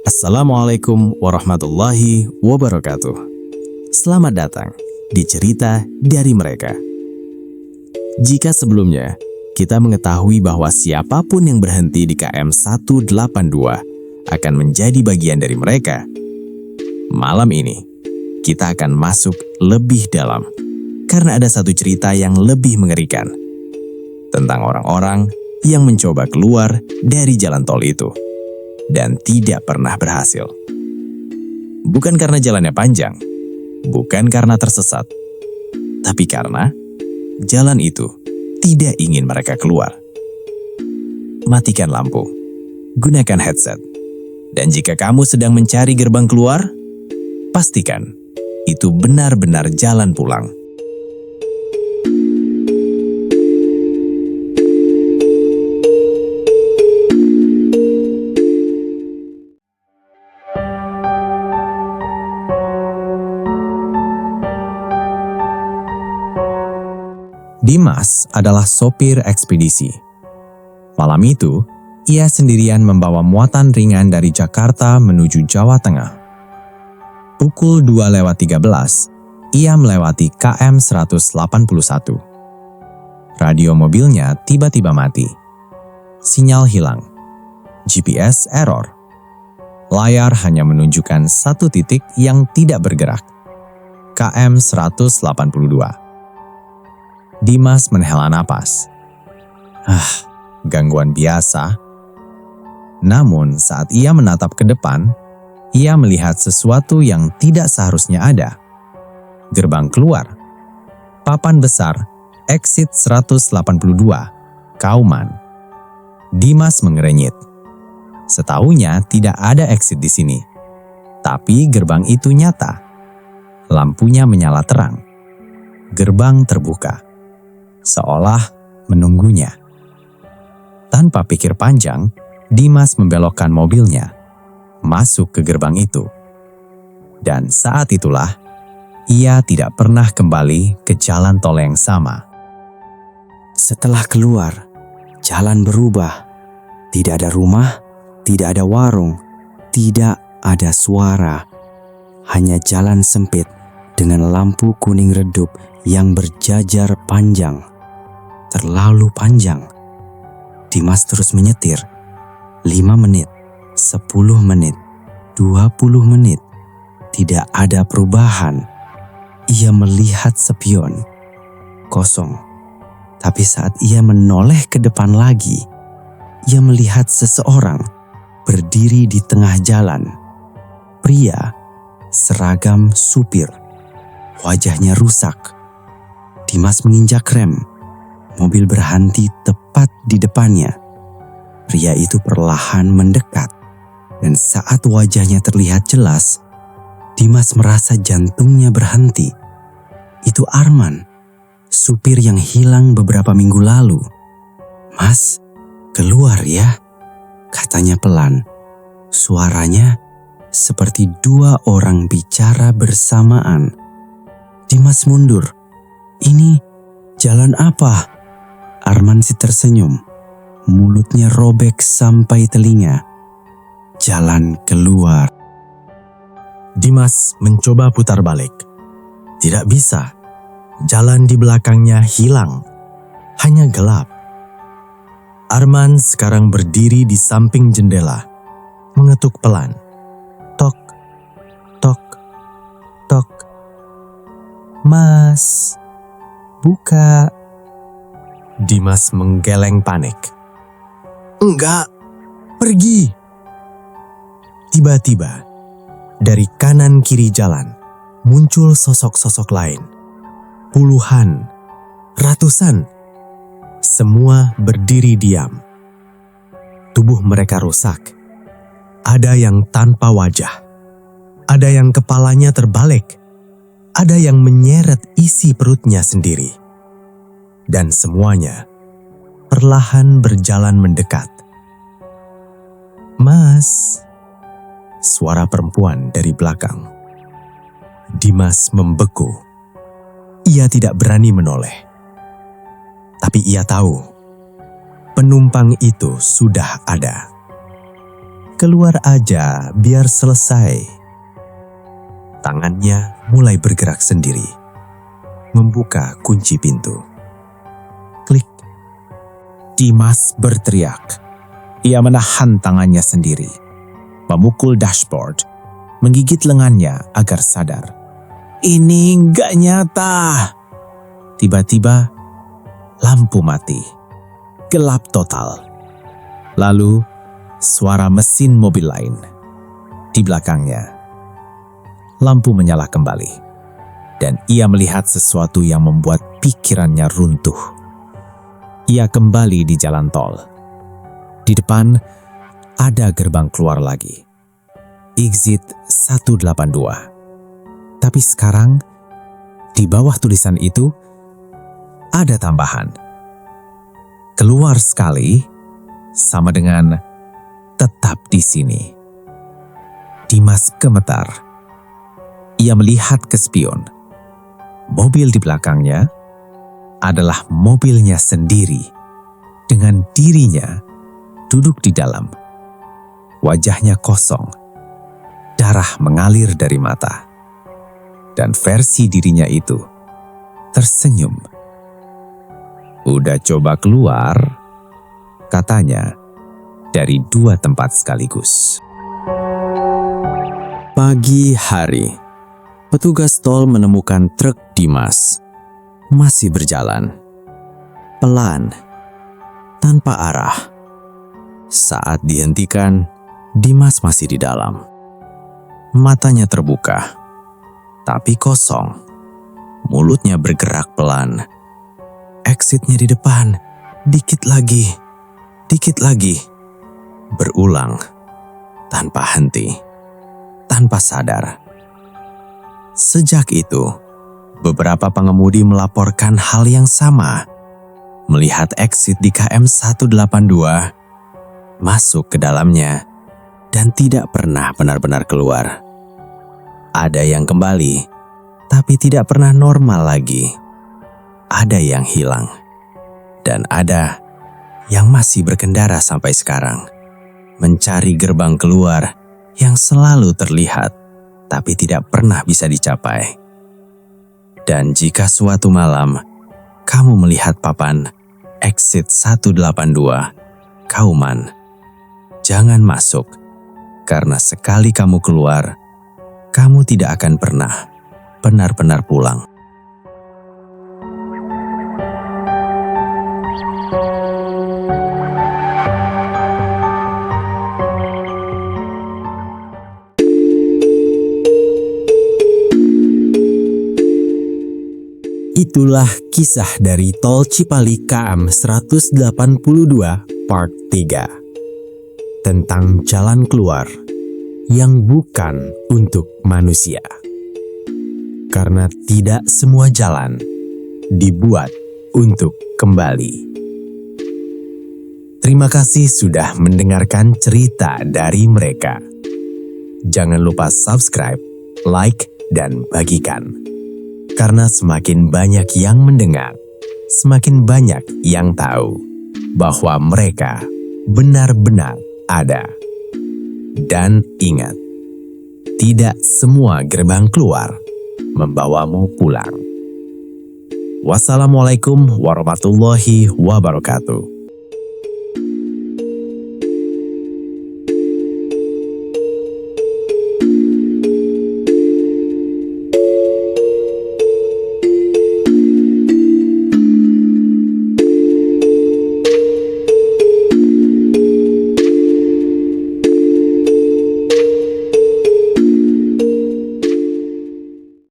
Assalamualaikum warahmatullahi wabarakatuh. Selamat datang di cerita dari mereka. Jika sebelumnya kita mengetahui bahwa siapapun yang berhenti di KM 182 akan menjadi bagian dari mereka, malam ini kita akan masuk lebih dalam karena ada satu cerita yang lebih mengerikan tentang orang-orang yang mencoba keluar dari jalan tol itu dan tidak pernah berhasil. Bukan karena jalannya panjang, bukan karena tersesat, tapi karena jalan itu tidak ingin mereka keluar. Matikan lampu, gunakan headset, dan jika kamu sedang mencari gerbang keluar, pastikan itu benar-benar jalan pulang. Dimas adalah sopir ekspedisi. Malam itu, ia sendirian membawa muatan ringan dari Jakarta menuju Jawa Tengah. Pukul 2:13, ia melewati KM 181. Radio mobilnya tiba-tiba mati. Sinyal hilang. GPS error. Layar hanya menunjukkan satu titik yang tidak bergerak. KM 182. Dimas menghela napas. Gangguan biasa. Namun saat ia menatap ke depan, ia melihat sesuatu yang tidak seharusnya ada. Gerbang keluar. Papan besar, exit 182, Kauman. Dimas mengerenyit. Setahunya tidak ada exit di sini. Tapi gerbang itu nyata. Lampunya menyala terang. Gerbang terbuka. Seolah menunggunya. Tanpa pikir panjang, Dimas membelokkan mobilnya, masuk ke gerbang itu. Dan saat itulah, ia tidak pernah kembali ke jalan tol yang sama. Setelah keluar, jalan berubah. Tidak ada rumah, tidak ada warung, tidak ada suara. Hanya jalan sempit dengan lampu kuning redup yang berjajar panjang. Terlalu panjang. Dimas terus menyetir. 5 menit, 10 menit, 20 menit. Tidak ada perubahan. Ia melihat spion. Kosong. Tapi saat ia menoleh ke depan lagi, ia melihat seseorang berdiri di tengah jalan. Pria, seragam supir. Wajahnya rusak. Dimas menginjak rem. Mobil berhenti tepat di depannya. Pria itu perlahan mendekat, dan saat wajahnya terlihat jelas, Dimas merasa jantungnya berhenti. Itu Arman, supir yang hilang beberapa minggu lalu. "Mas, keluar ya," katanya pelan. Suaranya seperti 2 orang bicara bersamaan. Dimas mundur. "Ini jalan apa?" Arman si tersenyum, mulutnya robek sampai telinga. "Jalan keluar." Dimas mencoba putar balik. Tidak bisa. Jalan di belakangnya hilang. Hanya gelap. Arman sekarang berdiri di samping jendela, mengetuk pelan. Tok, tok, tok. "Mas, buka." Dimas menggeleng panik. "Enggak, pergi." Tiba-tiba, dari kanan kiri jalan, muncul sosok-sosok lain. Puluhan, ratusan. Semua berdiri diam. Tubuh mereka rusak. Ada yang tanpa wajah. Ada yang kepalanya terbalik. Ada yang menyeret isi perutnya sendiri. Dan semuanya perlahan berjalan mendekat. "Mas," suara perempuan dari belakang. Dimas membeku. Ia tidak berani menoleh. Tapi ia tahu, penumpang itu sudah ada. Keluar aja biar selesai. Tangannya mulai bergerak sendiri, membuka kunci pintu. Klik. Dimas berteriak. Ia menahan tangannya sendiri, memukul dashboard, menggigit lengannya agar sadar. Ini nggak nyata. Tiba-tiba, lampu mati. Gelap total. Lalu, suara mesin mobil lain. Di belakangnya, lampu menyala kembali. Dan ia melihat sesuatu yang membuat pikirannya runtuh. Ia kembali di jalan tol. Di depan, ada gerbang keluar lagi. Exit 182. Tapi sekarang, di bawah tulisan itu, ada tambahan. Keluar sekali, sama dengan tetap di sini. Dimas gemetar. Ia melihat ke spion. Mobil di belakangnya adalah mobilnya sendiri, dengan dirinya duduk di dalam. Wajahnya kosong, darah mengalir dari mata. Dan versi dirinya itu tersenyum. Udah coba keluar, katanya, dari 2 tempat sekaligus. Pagi hari, petugas tol menemukan truk Dimas masih berjalan, pelan, tanpa arah. Saat dihentikan, Dimas masih di dalam. Matanya terbuka, tapi kosong. Mulutnya bergerak pelan. Exitnya di depan, dikit lagi, berulang, tanpa henti, tanpa sadar. Sejak itu, beberapa pengemudi melaporkan hal yang sama. Melihat exit di KM 182, masuk ke dalamnya, dan tidak pernah benar-benar keluar. Ada yang kembali, tapi tidak pernah normal lagi. Ada yang hilang, dan ada yang masih berkendara sampai sekarang, mencari gerbang keluar yang selalu terlihat, tapi tidak pernah bisa dicapai. Dan jika suatu malam kamu melihat papan exit 182, Kauman, jangan masuk, karena sekali kamu keluar, kamu tidak akan pernah benar-benar pulang. Itulah kisah dari Tol Cipali KM 182 Part 3 tentang jalan keluar yang bukan untuk manusia. Karena tidak semua jalan dibuat untuk kembali. Terima kasih sudah mendengarkan cerita dari mereka. Jangan lupa subscribe, like, dan bagikan. Karena semakin banyak yang mendengar, semakin banyak yang tahu bahwa mereka benar-benar ada. Dan ingat, tidak semua gerbang keluar membawamu pulang. Wassalamualaikum warahmatullahi wabarakatuh.